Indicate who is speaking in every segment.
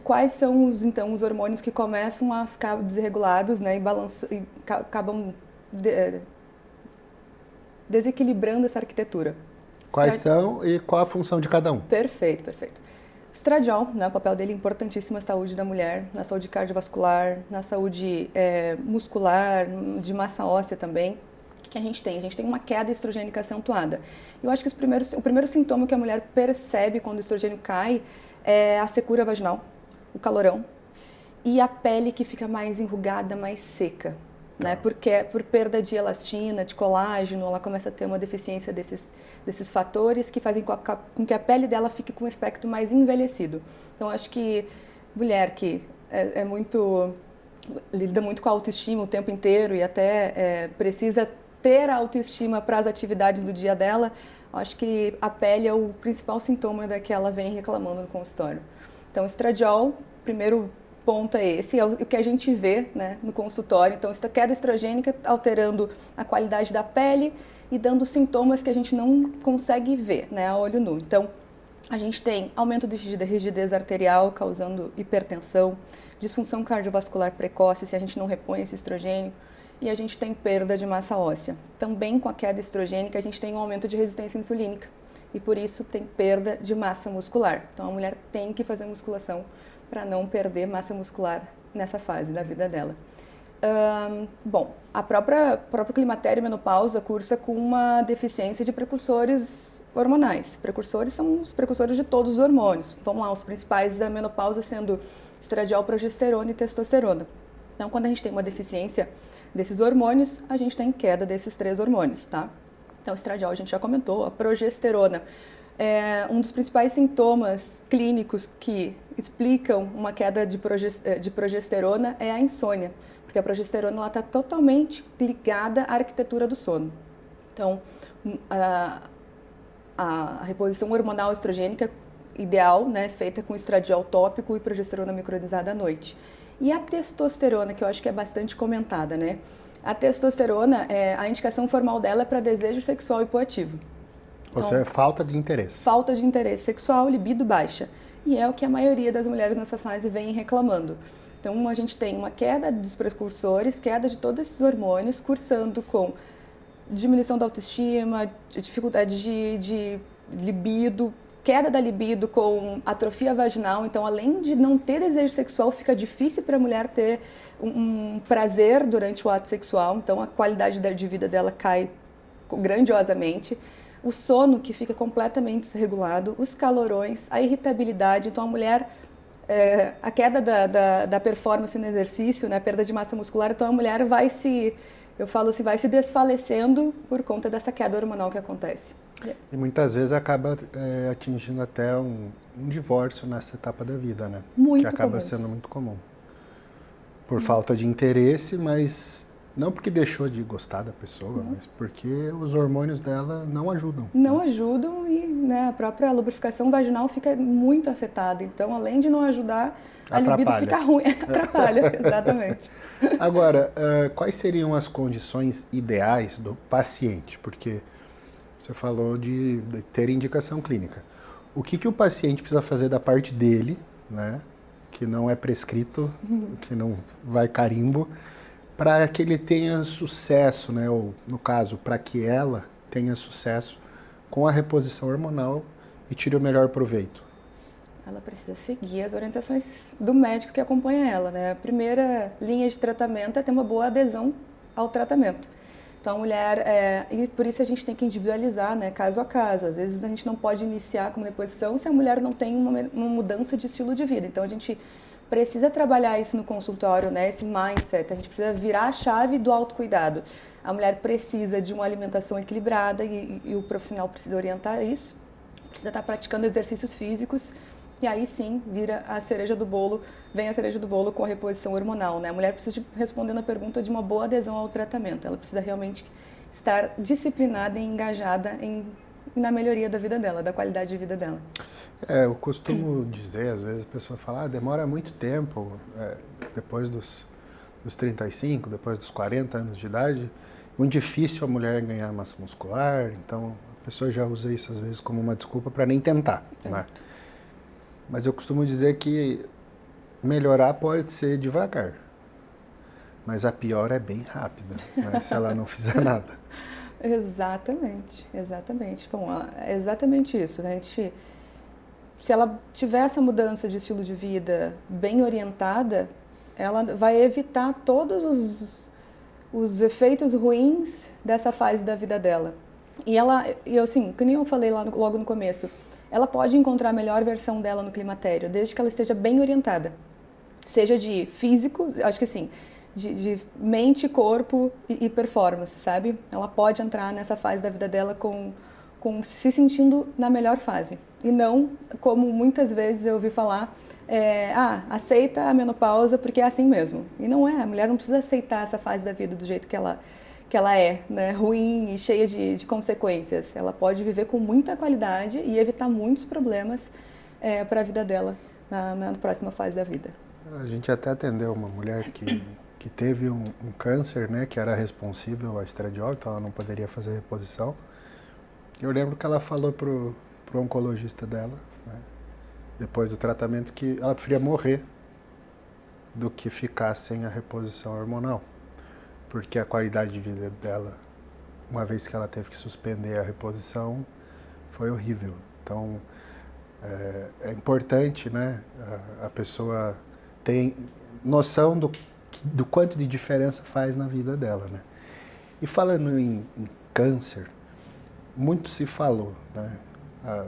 Speaker 1: Quais são então os hormônios que começam a ficar desregulados, né, e acabam desequilibrando essa arquitetura?
Speaker 2: Quais
Speaker 1: Estra-
Speaker 2: são e qual a função de cada um?
Speaker 1: Perfeito, perfeito. O estradiol, né, o papel dele é importantíssimo na saúde da mulher, na saúde cardiovascular, na saúde muscular, de massa óssea também. O que a gente tem? A gente tem uma queda estrogênica acentuada. Eu acho que o primeiro sintoma que a mulher percebe quando o estrogênio cai é a secura vaginal, o calorão, e a pele que fica mais enrugada, mais seca, né?
Speaker 2: Tá.
Speaker 1: Porque por perda de elastina, de colágeno, ela começa a ter uma deficiência desses fatores que fazem com que a pele dela fique com um aspecto mais envelhecido. Então, acho que mulher que lida muito com a autoestima o tempo inteiro e até precisa ter a autoestima para as atividades do dia dela, acho que a pele é o principal sintoma da que ela vem reclamando no consultório. Então, estradiol, primeiro ponto é esse, é o que a gente vê, né, no consultório. Então, essa queda estrogênica alterando a qualidade da pele e dando sintomas que a gente não consegue ver, né, a olho nu. Então, a gente tem aumento de rigidez arterial, causando hipertensão, disfunção cardiovascular precoce, se a gente não repõe esse estrogênio, e a gente tem perda de massa óssea. Também com a queda estrogênica, a gente tem um aumento de resistência insulínica, e por isso tem perda de massa muscular. Então, a mulher tem que fazer musculação para não perder massa muscular nessa fase da vida dela. Bom, a próprio climatério e menopausa cursa com uma deficiência de precursores hormonais. Precursores são os precursores de todos os hormônios. Vamos lá, os principais da menopausa sendo estradiol, progesterona e testosterona. Então, quando a gente tem uma deficiência desses hormônios, a gente tem queda desses três hormônios, tá? Então, o estradiol a gente já comentou, a progesterona. Um dos principais sintomas clínicos que explicam uma queda de progesterona é a insônia, porque a progesterona está totalmente ligada à arquitetura do sono. Então, a reposição hormonal estrogênica ideal, né, feita com estradiol tópico e progesterona micronizada à noite. E a testosterona, que eu acho que é bastante comentada, né? A testosterona, a indicação formal dela é para desejo sexual hipoativo.
Speaker 2: Ou seja, é falta de interesse.
Speaker 1: Falta de interesse sexual, libido baixa. E é o que a maioria das mulheres nessa fase vem reclamando. Então, a gente tem uma queda dos precursores, queda de todos esses hormônios, cursando com diminuição da autoestima, dificuldade de libido, queda da libido com atrofia vaginal. Então, além de não ter desejo sexual, fica difícil para a mulher ter um prazer durante o ato sexual. Então, a qualidade de vida dela cai grandiosamente. O sono que fica completamente desregulado, os calorões, a irritabilidade. Então, a mulher, a queda da performance no exercício, né, a perda de massa muscular, então a mulher vai vai se desfalecendo por conta dessa queda hormonal que acontece.
Speaker 2: E muitas vezes acaba atingindo até um divórcio nessa etapa da vida, né?
Speaker 1: Muito
Speaker 2: que acaba
Speaker 1: comum.
Speaker 2: sendo muito comum. Por falta de interesse, mas não porque deixou de gostar da pessoa, mas porque os hormônios dela não ajudam.
Speaker 1: Não ajudam e, né, a própria lubrificação vaginal fica muito afetada. Então, além de não ajudar, a libido
Speaker 2: Atrapalha.
Speaker 1: fica ruim. Atrapalha, exatamente.
Speaker 2: Agora, quais seriam as condições ideais do paciente? Porque você falou de ter indicação clínica. O que o paciente precisa fazer da parte dele, né, que não é prescrito, que não vai carimbo, para que ele tenha sucesso, né, ou no caso, para que ela tenha sucesso com a reposição hormonal e tire o melhor proveito?
Speaker 1: Ela precisa seguir as orientações do médico que acompanha ela, né? A primeira linha de tratamento é ter uma boa adesão ao tratamento. Então, a mulher, e por isso a gente tem que individualizar, né, caso a caso. Às vezes a gente não pode iniciar com reposição se a mulher não tem uma mudança de estilo de vida. Então, a gente precisa trabalhar isso no consultório, né, esse mindset. A gente precisa virar a chave do autocuidado. A mulher precisa de uma alimentação equilibrada e o profissional precisa orientar isso. Precisa estar praticando exercícios físicos. E aí sim, vira a cereja do bolo, vem a cereja do bolo com a reposição hormonal, né? A mulher precisa, respondendo a pergunta, de uma boa adesão ao tratamento. Ela precisa realmente estar disciplinada e engajada na melhoria da vida dela, da qualidade de vida dela.
Speaker 2: Eu costumo dizer, às vezes a pessoa fala, demora muito tempo, depois dos 35, depois dos 40 anos de idade, muito difícil a mulher ganhar massa muscular, então a pessoa já usa isso às vezes como uma desculpa para nem tentar, né? Mas eu costumo dizer que melhorar pode ser devagar, mas a pior é bem rápida, né, se ela não fizer nada.
Speaker 1: Exatamente, exatamente. Bom, é exatamente isso, né? Se ela tiver essa mudança de estilo de vida bem orientada, ela vai evitar todos os efeitos ruins dessa fase da vida dela. E assim, que nem eu falei logo no começo, ela pode encontrar a melhor versão dela no climatério, desde que ela esteja bem orientada. Seja de físico, acho que assim, de mente, corpo e performance, sabe? Ela pode entrar nessa fase da vida dela se sentindo na melhor fase. E não, como muitas vezes eu ouvi falar, aceita a menopausa porque é assim mesmo. E não é, a mulher não precisa aceitar essa fase da vida do jeito que ela é, né? Ruim e cheia de consequências. Ela pode viver com muita qualidade e evitar muitos problemas para a vida dela na próxima fase da vida.
Speaker 2: A gente até atendeu uma mulher que teve um câncer, né, que era responsível à estradiol, então ela não poderia fazer reposição. Eu lembro que ela falou pro oncologista dela, né, depois do tratamento, que ela preferia morrer do que ficar sem a reposição hormonal, porque a qualidade de vida dela, uma vez que ela teve que suspender a reposição, foi horrível. Então, é importante, né, a pessoa ter noção do quanto de diferença faz na vida dela, né? E falando em câncer, muito se falou, né, há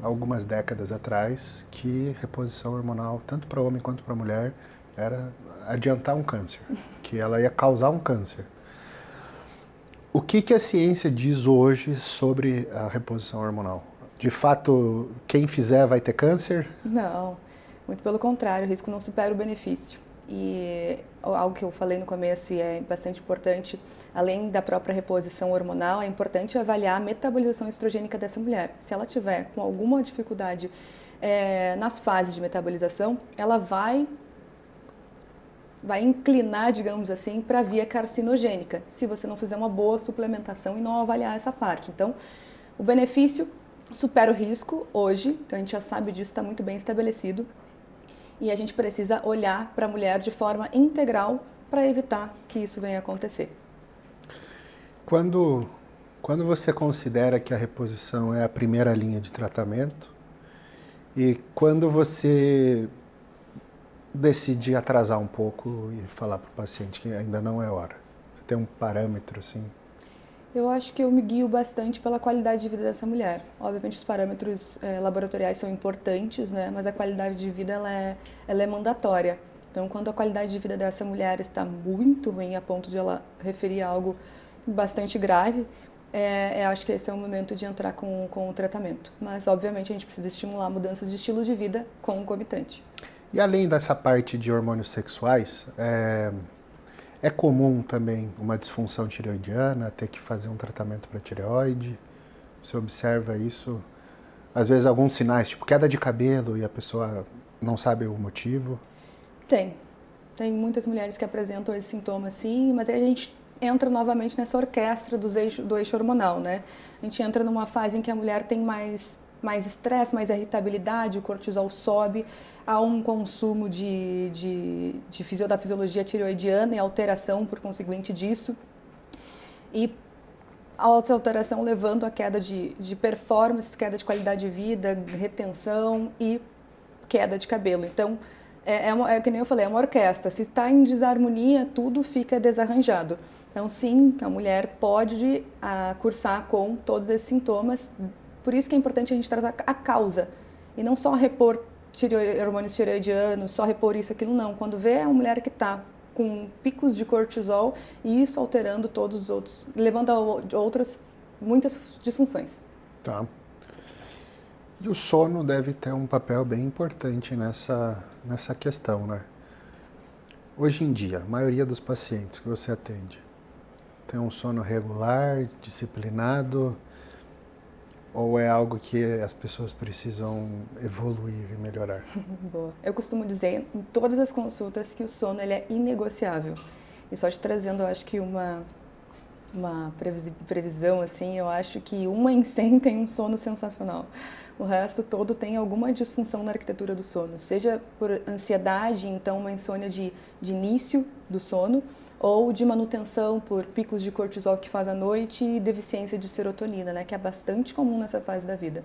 Speaker 2: algumas décadas atrás, que reposição hormonal, tanto para homem quanto para mulher, era adiantar um câncer, que ela ia causar um câncer. O que a ciência diz hoje sobre a reposição hormonal? De fato, quem fizer vai ter câncer?
Speaker 1: Não, muito pelo contrário, o risco não supera o benefício. E algo que eu falei no começo e é bastante importante, além da própria reposição hormonal, é importante avaliar a metabolização estrogênica dessa mulher. Se ela tiver com alguma dificuldade nas fases de metabolização, ela vai inclinar, digamos assim, para a via carcinogênica, se você não fizer uma boa suplementação e não avaliar essa parte. Então, o benefício supera o risco hoje, então a gente já sabe disso, está muito bem estabelecido. E a gente precisa olhar para a mulher de forma integral para evitar que isso venha a acontecer.
Speaker 2: Quando você considera que a reposição é a primeira linha de tratamento e quando você decide atrasar um pouco e falar para o paciente que ainda não é hora? Você tem um parâmetro assim?
Speaker 1: Eu acho que eu me guio bastante pela qualidade de vida dessa mulher. Obviamente os parâmetros laboratoriais são importantes, né? Mas a qualidade de vida ela é mandatória. Então, quando a qualidade de vida dessa mulher está muito ruim, a ponto de ela referir a algo bastante grave, acho que esse é o momento de entrar com o tratamento. Mas, obviamente, a gente precisa estimular mudanças de estilo de vida concomitante.
Speaker 2: E além dessa parte de hormônios sexuais, é comum também uma disfunção tireoidiana, ter que fazer um tratamento para tireoide? Você observa isso? Às vezes alguns sinais, tipo queda de cabelo e a pessoa não sabe o motivo?
Speaker 1: Tem muitas mulheres que apresentam esse sintoma sim, mas aí a gente entra novamente nessa orquestra do eixo hormonal, né? A gente entra numa fase em que a mulher tem mais estresse, mais irritabilidade, o cortisol sobe, há um consumo da fisiologia tireoidiana e alteração por conseguinte disso. E essa alteração levando a queda de performance, queda de qualidade de vida, retenção e queda de cabelo. Então, que nem eu falei, é uma orquestra. Se está em desarmonia, tudo fica desarranjado. Então, sim, a mulher pode cursar com todos esses sintomas. Por isso que é importante a gente tratar a causa e não só repor hormônios tireoidianos, só repor isso, aquilo, não. Quando vê a mulher que está com picos de cortisol e isso alterando todos os outros, levando a muitas disfunções.
Speaker 2: Tá. E o sono deve ter um papel bem importante nessa questão, né? Hoje em dia, a maioria dos pacientes que você atende tem um sono regular, disciplinado, ou é algo que as pessoas precisam evoluir e melhorar?
Speaker 1: Boa. Eu costumo dizer em todas as consultas que o sono ele é inegociável. E só te trazendo, eu acho que uma previsão, assim, eu acho que 1 em 100 tem um sono sensacional. o resto todo tem alguma disfunção na arquitetura do sono, seja por ansiedade, então uma insônia de início do sono, ou de manutenção por picos de cortisol que faz à noite e deficiência de serotonina, né, que é bastante comum nessa fase da vida.